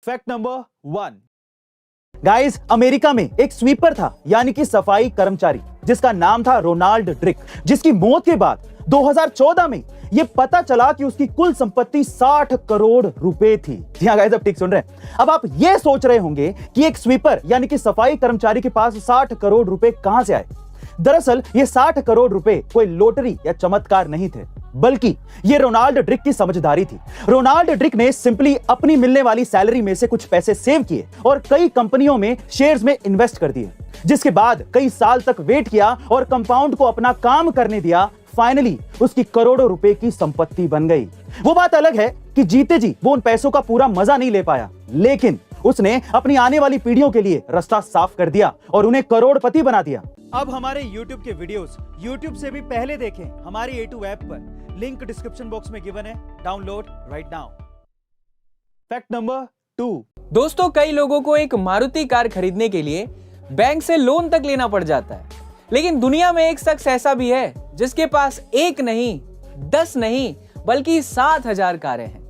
Fact number 1। Guys, America में एक sweeper था, यानी कि सफाई कर्मचारी, जिसका नाम था रोनाल्ड ड्रिक, जिसकी मौत के बाद 2014 में यह पता चला कि उसकी कुल संपत्ति 60 करोड़ रुपए थी। जी हां गाइस, अब ठीक सुन रहे हैं। अब आप यह सोच रहे होंगे कि एक स्वीपर यानी कि सफाई कर्मचारी के पास 60 करोड़ रुपए कहां से आए। दरअसल ये 60 करोड़ रुपए कोई लॉटरी या चमत्कार नहीं थे, बल्कि ये रोनाल्ड ड्रिक की समझदारी थी। रोनाल्ड ड्रिक ने सिंपली अपनी मिलने वाली सैलरी में से कुछ पैसे सेव किए और कई कंपनियों में शेयर्स में इन्वेस्ट कर दिए, जिसके बाद कई साल तक वेट किया और कंपाउंड को अपना काम करने दिया। फाइनली उसकी करोड़ों रुपए की संपत्ति बन गई। वो बात अलग है कि जीते जी वो उन पैसों का पूरा मजा नहीं ले पाया, लेकिन उसने अपनी आने वाली पीढ़ियों के लिए रास्ता साफ कर दिया और उन्हें करोड़पति बना दिया। अब हमारे YouTube के वीडियोस YouTube से भी पहले देखें हमारी A2 ऐप पर, लिंक डिस्क्रिप्शन बॉक्स में गिवन है, download right now. Fact number 2। दोस्तों, कई लोगों को एक मारुति कार खरीदने के लिए बैंक से लोन तक लेना पड़ जाता है, लेकिन दुनिया में एक शख्स ऐसा भी है जिसके पास एक नहीं, 10 नहीं, बल्कि 7,000 कारें हैं।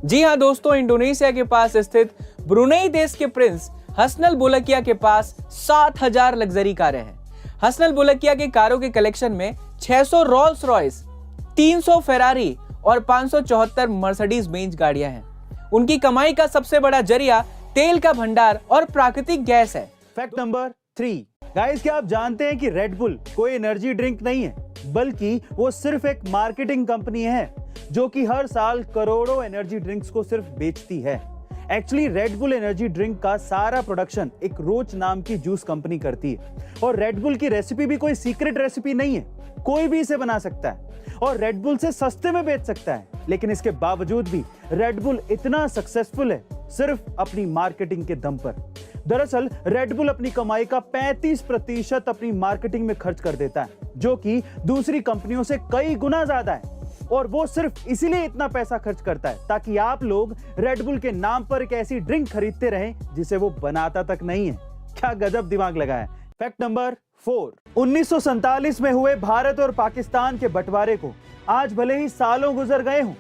जी हां दोस्तों, इंडोनेशिया के पास स्थित ब्रुनेई देश के प्रिंस हसनल बोलकिया के पास 7,000 लग्जरी कारें हैं। हसनल बोलकिया के कारों के कलेक्शन में 600 रोल्स रॉयस, 300 फेरारी और 574 मर्सिडीज बेंज गाड़ियां हैं। उनकी कमाई का सबसे बड़ा जरिया तेल का भंडार और प्राकृतिक गैस है। Fact number 3। गाइस, क्या आप जानते हैं कि रेड बुल कोई एनर्जी ड्रिंक नहीं है, बल्कि वो सिर्फ एक मार्केटिंग कंपनी है जो कि हर साल करोड़ों एनर्जी ड्रिंक्स को सिर्फ बेचती है। Actually red bull energy drink का सारा प्रोडक्शन एक रोच नाम की जूस कंपनी करती है, और रेड बुल की रेसिपी भी कोई सीक्रेट रेसिपी नहीं है, कोई भी इसे बना सकता है और रेड बुल से सस्ते में बेच सकता है। लेकिन इसके बावजूद भी रेड बुल इतना सक्सेसफुल है सिर्फ अपनी मार्केटिंग के दम पर। दरअसल रेड बुल अपनी कमाई का 35% अपनी मार्केटिंग में खर्च कर देता है, जो कि दूसरी कंपनियों से कई गुना ज्यादा है, और वो सिर्फ इसीलिए इतना पैसा खर्च करता है ताकि आप लोग रेड बुल के नाम पर एक ऐसी ड्रिंक खरीदते रहें जिसे वो बनाता तक नहीं है। क्या गजब दिमाग लगा है। Fact number 4। 1947 में हुए भारत और पाकिस्तान के बंटवारे को आज भले ही सालों गुजर गए हों,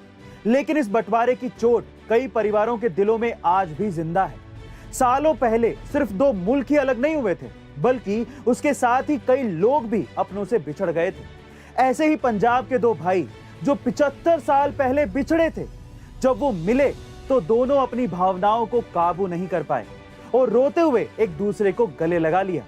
लेकिन इस बंटवारे की चोट कई परिवारों के दिलों में आज भी जिंदा है। सालों पहले सिर्फ 2 मुल्क ही अलग नहीं हुए थे, बल्कि उसके साथ ही कई लोग भी अपनों से बिछड़ गए थे। ऐसे ही पंजाब के 2 भाई जो 75 साल पहले बिछड़े थे, जब वो मिले तो दोनों अपनी भावनाओं को काबू नहीं कर पाए और रोते हुए एक दूसरे को गले लगा लिया।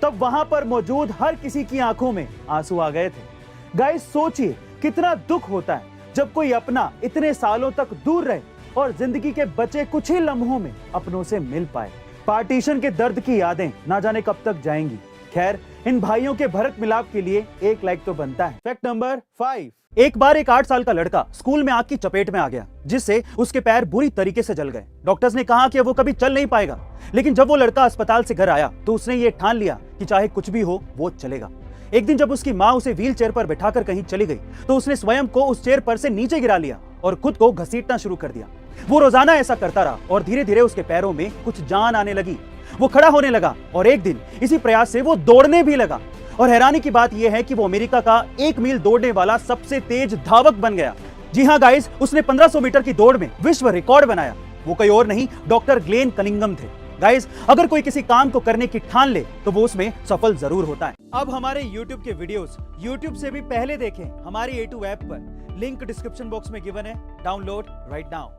तब वहां पर मौजूद हर किसी की आंखों में आंसू आ गए थे। गाइस, सोचिए कितना दुख होता है जब कोई अपना इतने सालों तक दूर रहे और जिंदगी के बचे कुछ ही लम्हों में अपनों से मिल पाए। पार्टीशन के दर्द की यादें ना जाने कब तक जाएंगी। खैर, इन भाइयों के भरत मिलाप के लिए एक लाइक तो बनता है। Fact number 5। एक बार एक 8 साल का लड़का स्कूल में आग की चपेट में आ गया, जिससे उसके पैर बुरी तरीके से जल गए। डॉक्टर्स ने कहा कि वो कभी चल नहीं पाएगा, लेकिन जब वो लड़का अस्पताल से घर आया तो उसने ये ठान लिया कि चाहे कुछ भी हो वो चलेगा। एक दिन जब उसकी माँ उसे व्हील चेयर पर बैठाकर कहीं चली गई तो उसने स्वयं को उस चेयर पर से नीचे गिरा लिया और खुद को घसीटना शुरू कर दिया। वो रोजाना ऐसा करता रहा और धीरे धीरे उसके पैरों में कुछ जान आने लगी। वो खड़ा होने लगा और एक दिन इसी प्रयास से वो दौड़ने भी लगा, और हैरानी की बात यह है कि वो अमेरिका का 1 मील दौड़ने वाला सबसे तेज धावक बन गया। जी हां गाइस, उसने 1500 मीटर की दौड़ में विश्व रिकॉर्ड बनाया। वो कोई और नहीं, डॉक्टर ग्लेन कनिंगम थे। गाइस, अगर कोई किसी काम को करने की ठान ले तो वो उसमें सफल जरूर होता है। अब हमारे YouTube के वीडियोस YouTube से भी पहले देखें हमारी A2 ऐप पर, लिंक डिस्क्रिप्शन बॉक्स में गिवन है, download right now.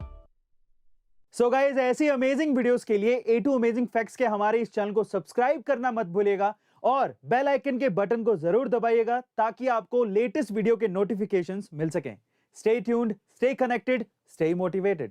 So guys, ऐसी अमेजिंग वीडियोस के लिए A2 अमेजिंग फैक्ट्स के हमारे इस चैनल को सब्सक्राइब करना मत भूलिएगा और बेल आइकन के बटन को जरूर दबाइएगा ताकि आपको लेटेस्ट वीडियो के नोटिफिकेशंस मिल सकें। Stay tuned, stay connected, stay motivated.